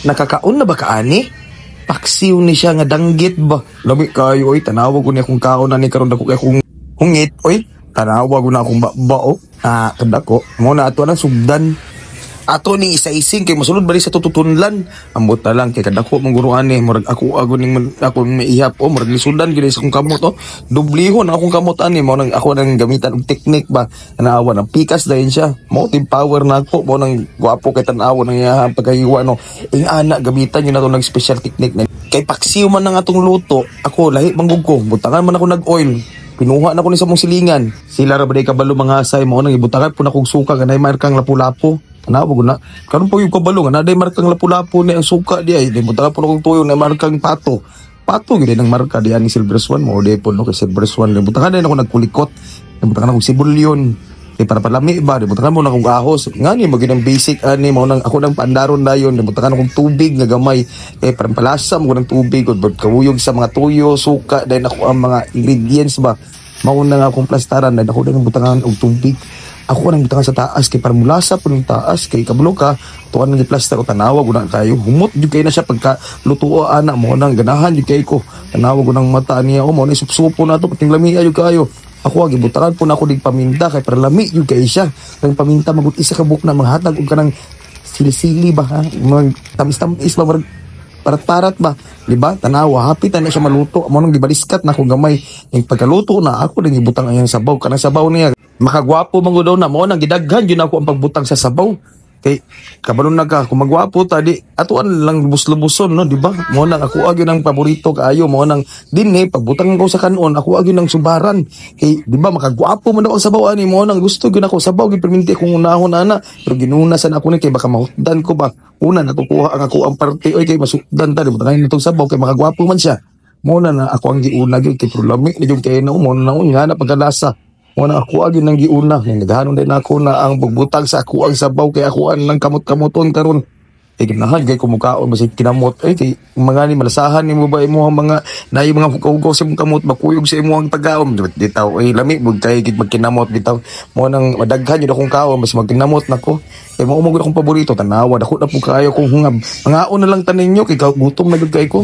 nakakaon na ba kaani? Paksiw ni siya nga danggit ba? Lami kayo oy, tanawa ko ni akong kaon na ni karon dako kay akong hungit oy. Tanawa ko na akong bao. Kada ko mo na ato nang sugdan. Ato ning isa-ising kay masulod bali sa tututunlan. Ambot na lang kay kadako mong guruan ni murag ako ning ako maihap o murag lisudan gyud sa akong kamot o. Dublihon akong kamot ani mo nang ako nang gamitan og teknik ba. Tanawa ng pikas dayon siya. Motive power na ako mo nang gwapo kay tanawa nang iya pagkahiwa no. Ing ana gamitan yun nato nag special technique na. Kay paksiw man ang atong luto. Ako lahi manggug ko. Butangan man ako nag-oil. Pinuha na ko ni sa mong silingan. Sila ra baday kabalo mga asay mo nang ibutangan po na kog suka ganay markang lapu-lapu. Tanawa ko na. Karon po yung kabalo nga naday markang lapu-lapu ni ang suka di ay. Ibutangan po na kog tuyo na markang pato. Pato gid ang marka di ani Silver Swan mo de po no kay Silver Swan. Ibutangan na ako nagkulikot. Ibutangan ako sibulyon. Kay para palami ba ibutangan mo na kog ahos. Ngani mo ginang basic ani mo nang ako nang paandaron dayon. Ibutangan akong tubig nga gamay. Kay para palasa mo ng tubig ug kawuyog sa mga tuyo, suka, dahil ako ang mga ingredients ba. Mauna nga akong plastaran dahil ako nang butangan og tubig. Ako nang butangan sa taas kay para mulasa po ng taas kay kabalo ka tuan nang i-plaster o tanawa guna kayo humot jud kay na siya pagka lutuo ana mo nang ganahan jud kay ko tanawa gunang mata niya o mo ni supsupo na to pating lami ayo kayo. Ako agi butangan po na ako dig paminta kay para lami jud kay siya kay paminta magut isa ka buk na manghatag og kanang sili-sili ba ha mag tamis-tamis ba parat-parat ba, di ba? Tanawa, hapit na siya maluto. Amo nang gibaliskat na akong gamay. Yung pagkaluto na ako nang ibutang ayang sabaw. Kanang sabaw niya. Makagwapo mango daw na mo nang gidaghan yun ako ang pagbutang sa sabaw. Kay kabalon na ka kung magwapo tadi atuan lang lubos-luboson no, di ba? Mo nang ako agyo nang paborito kaayo mo nang dinhi pagbutang ko sa kanon ako agyo nang subaran. Kay di ba makagwapo man ako sabaw ani mo nang gusto gyud ako sabaw gyud perminti akong unahon ana pero ginuna sa ako ni kay baka mahutdan ko ba. Una natukuha ang ako ang parte oy kay masukdan ta di ba tangay nitong sabaw kay makagwapo man siya. Mo na ako ang giuna gyud kay problemi ni jud kay na mo na nga na pagkalasa. Muna ako agi nang giuna, naghahanon din ako na ang bugbutang sa ako ang sabaw kay ako ang kamot-kamoton karon. Kay ginahan kay kumukaon basig kinamot kay mga ni malasahan nimo ba imo mga naay mga hugaw-hugaw sa imong kamot makuyog sa imong tagaom bitaw ay lami bug kay gid magkinamot bitaw mo nang madaghan jud akong kaon mas magkinamot nako kay mao mo akong paborito tanawa dako na po kayo kung hungab mangaon na lang taninyo kay gutom na gud kay ko.